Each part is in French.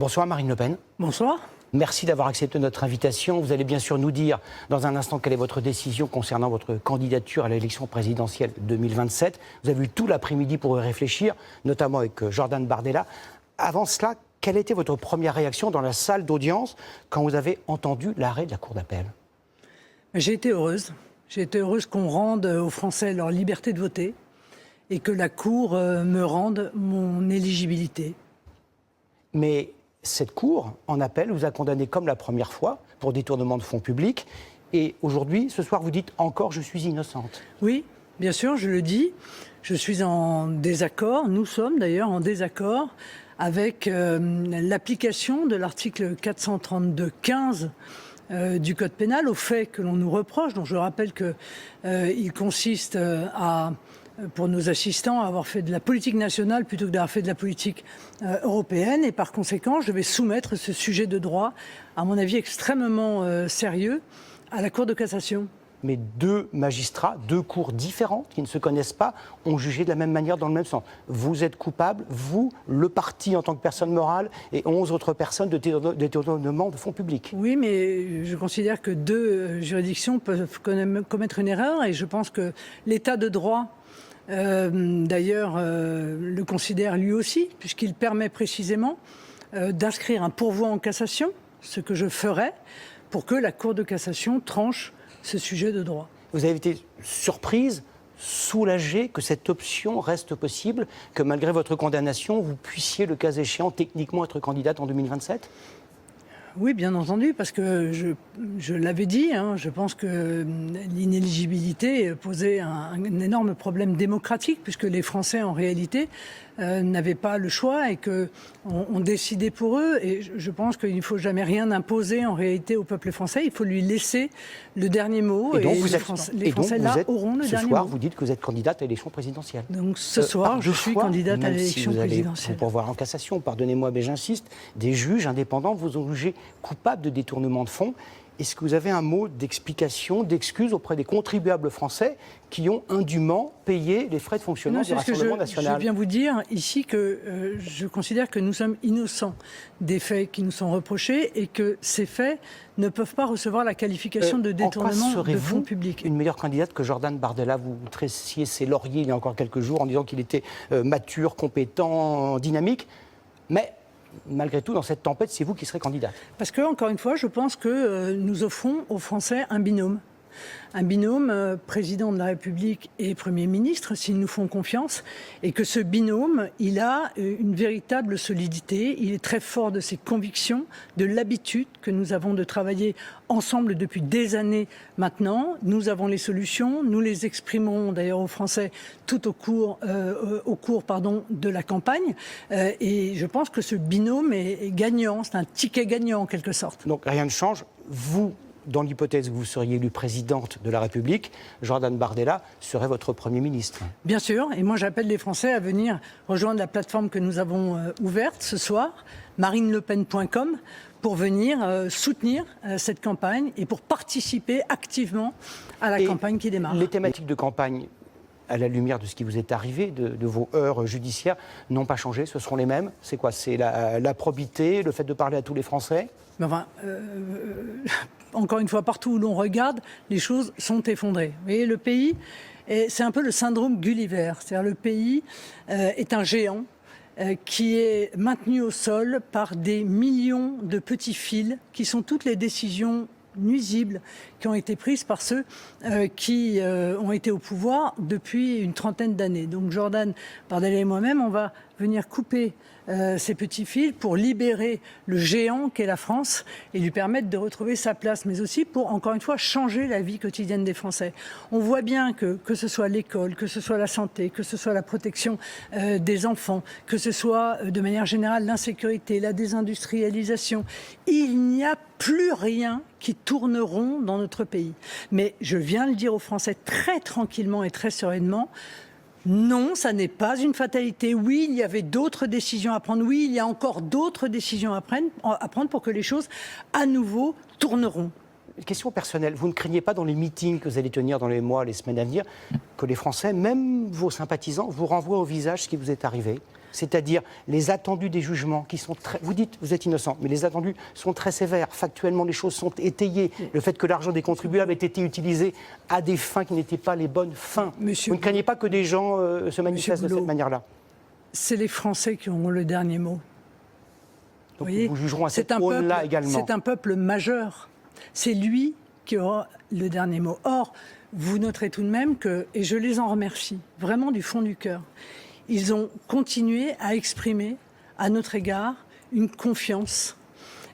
Bonsoir Marine Le Pen. Bonsoir. Merci d'avoir accepté notre invitation. Vous allez bien sûr nous dire dans un instant quelle est votre décision concernant votre candidature à l'élection présidentielle 2027. Vous avez eu tout l'après-midi pour y réfléchir, notamment avec Jordan Bardella. Avant cela, quelle était votre première réaction dans la salle d'audience quand vous avez entendu l'arrêt de la Cour d'appel ? J'ai été heureuse. J'ai été heureuse qu'on rende aux Français leur liberté de voter et que la Cour me rende mon éligibilité. Mais cette Cour, en appel, vous a condamné comme la première fois pour détournement de fonds publics. Et aujourd'hui, ce soir, vous dites encore « je suis innocente ». Oui, bien sûr, je le dis. Je suis en désaccord, nous sommes d'ailleurs en désaccord avec l'application de l'article 432-15 du Code pénal aux faits que l'on nous reproche. Donc je rappelle qu'il consiste pour nos assistants, à avoir fait de la politique nationale plutôt que d'avoir fait de la politique européenne. Et par conséquent, je vais soumettre ce sujet de droit, à mon avis extrêmement sérieux, à la Cour de cassation. Mais deux magistrats, deux cours différentes qui ne se connaissent pas, ont jugé de la même manière dans le même sens. Vous êtes coupable, vous, le parti en tant que personne morale, et 11 autres personnes de détournement de fonds publics. Oui, mais je considère que deux juridictions peuvent commettre une erreur, et je pense que l'état de droit d'ailleurs, le considère lui aussi, puisqu'il permet précisément d'inscrire un pourvoi en cassation, ce que je ferai, pour que la Cour de cassation tranche ce sujet de droit. Vous avez été surprise, soulagée que cette option reste possible, que malgré votre condamnation, vous puissiez, le cas échéant, techniquement être candidate en 2027 ? Oui, bien entendu, parce que je l'avais dit, je pense que l'inéligibilité posait un énorme problème démocratique, puisque les Français, en réalité, n'avaient pas le choix et qu'on décidait pour eux. Et je pense qu'il ne faut jamais rien imposer, en réalité, au peuple français. Il faut lui laisser le dernier mot. Et donc, les Français, là, auront le dernier mot. Ce soir, vous dites que vous êtes candidate à l'élection présidentielle. Donc, ce soir, je suis candidate à l'élection présidentielle. Pour voir en cassation, pardonnez-moi, mais j'insiste, des juges indépendants vous ont jugé coupable de détournement de fonds. Est-ce que vous avez un mot d'explication, d'excuse auprès des contribuables français qui ont indûment payé les frais de fonctionnement du Rassemblement national ? Je viens vous dire ici que je considère que nous sommes innocents des faits qui nous sont reprochés et que ces faits ne peuvent pas recevoir la qualification de détournement de fonds publics. Une meilleure candidate que Jordan Bardella? Vous tressiez ses lauriers il y a encore quelques jours en disant qu'il était mature, compétent, dynamique. Mais malgré tout, dans cette tempête, c'est vous qui serez candidate. Parce que, encore une fois, je pense que nous offrons aux Français un binôme. Un binôme président de la République et Premier ministre, s'ils nous font confiance, et que ce binôme, il a une véritable solidité, il est très fort de ses convictions, de l'habitude que nous avons de travailler ensemble depuis des années maintenant. Nous avons les solutions, nous les exprimons d'ailleurs aux Français tout au cours de la campagne, et je pense que ce binôme est gagnant, c'est un ticket gagnant en quelque sorte. Donc rien ne change, vous, dans l'hypothèse où vous seriez élue présidente de la République, Jordan Bardella serait votre Premier ministre. Bien sûr, et moi j'appelle les Français à venir rejoindre la plateforme que nous avons ouverte ce soir, marinelepen.com, pour venir soutenir cette campagne et pour participer activement à la campagne qui démarre. Les thématiques de campagne, à la lumière de ce qui vous est arrivé, de vos heures judiciaires, n'ont pas changé, ce seront les mêmes. C'est quoi? C'est la probité, le fait de parler à tous les Français? Mais enfin, encore une fois, partout où l'on regarde, les choses sont effondrées. Vous voyez, le pays, c'est un peu le syndrome Gulliver. C'est-à-dire le pays est un géant qui est maintenu au sol par des millions de petits fils qui sont toutes les décisions nuisibles qui ont été prises par ceux qui ont été au pouvoir depuis une trentaine d'années. Donc Jordan Bardella et moi-même, on va venir couper ces petits fils pour libérer le géant qu'est la France et lui permettre de retrouver sa place, mais aussi pour, encore une fois, changer la vie quotidienne des Français. On voit bien que ce soit l'école, que ce soit la santé, que ce soit la protection des enfants, que ce soit de manière générale l'insécurité, la désindustrialisation, il n'y a plus rien qui tourneront dans notre pays. Mais je viens de le dire aux Français très tranquillement et très sereinement, non, ça n'est pas une fatalité. Oui, il y avait d'autres décisions à prendre. Oui, il y a encore d'autres décisions à prendre pour que les choses, à nouveau, tourneront. Question personnelle, vous ne craignez pas dans les meetings que vous allez tenir dans les mois, les semaines à venir, que les Français, même vos sympathisants, vous renvoient au visage ce qui vous est arrivé? C'est-à-dire les attendus des jugements qui sont très... Vous dites, vous êtes innocent, mais les attendus sont très sévères. Factuellement, les choses sont étayées. Le fait que l'argent des contribuables ait été utilisé à des fins qui n'étaient pas les bonnes fins. Vous ne craignez pas que des gens se manifestent de cette manière-là? C'est les Français qui auront le dernier mot. Donc vous jugeront à cette aune-là également. C'est un peuple majeur. C'est lui qui aura le dernier mot. Or, vous noterez tout de même que, et je les en remercie, vraiment du fond du cœur, ils ont continué à exprimer à notre égard une confiance.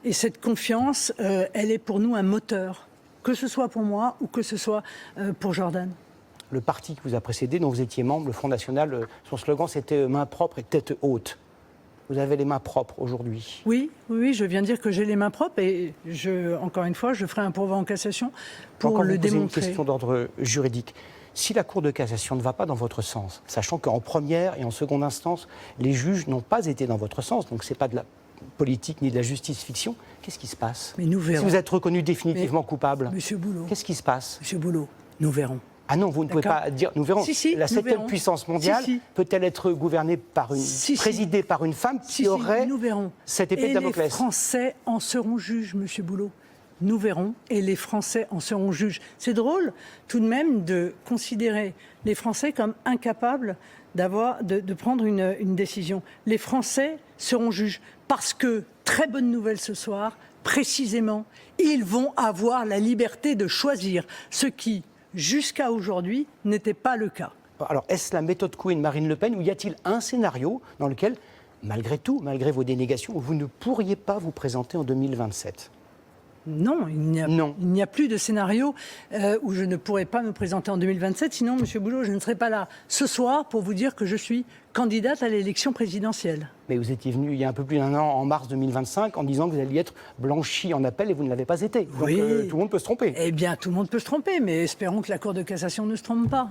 Et cette confiance, elle est pour nous un moteur, que ce soit pour moi ou que ce soit pour Jordan. Le parti qui vous a précédé, dont vous étiez membre, le Front National, son slogan c'était « main propre et tête haute ». Vous avez les mains propres aujourd'hui. Oui, je viens de dire que j'ai les mains propres et encore une fois, je ferai un pourvoi en cassation pour le démontrer. Une question d'ordre juridique. Si la Cour de cassation ne va pas dans votre sens, sachant qu'en première et en seconde instance, les juges n'ont pas été dans votre sens, donc ce n'est pas de la politique ni de la justice-fiction, qu'est-ce qui se passe? Mais nous verrons. Si vous êtes reconnu définitivement coupable, Monsieur Boulot, qu'est-ce qui se passe? Monsieur Boulot, nous verrons. Ah non, vous ne pouvez pas dire. Nous verrons. La septième puissance mondiale peut-elle être gouvernée par une, présidée par une femme qui aurait cette épée de Damoclès? Les Français en seront juges, Monsieur Boulot. Nous verrons, et les Français en seront juges. C'est drôle, tout de même, de considérer les Français comme incapables de prendre une décision. Les Français seront juges parce que, très bonne nouvelle ce soir, précisément, ils vont avoir la liberté de choisir ce qui, jusqu'à aujourd'hui, n'était pas le cas. Alors, est-ce la méthode Coué de Marine Le Pen ou y a-t-il un scénario dans lequel, malgré tout, malgré vos dénégations, vous ne pourriez pas vous présenter en 2027 ? Non, il n'y a plus de scénario où je ne pourrais pas me présenter en 2027. Sinon, Monsieur Boulot, je ne serai pas là ce soir pour vous dire que je suis candidate à l'élection présidentielle. Mais vous étiez venu il y a un peu plus d'un an, en mars 2025, en disant que vous alliez être blanchi en appel et vous ne l'avez pas été. Donc tout le monde peut se tromper. Eh bien, tout le monde peut se tromper, mais espérons que la Cour de cassation ne se trompe pas.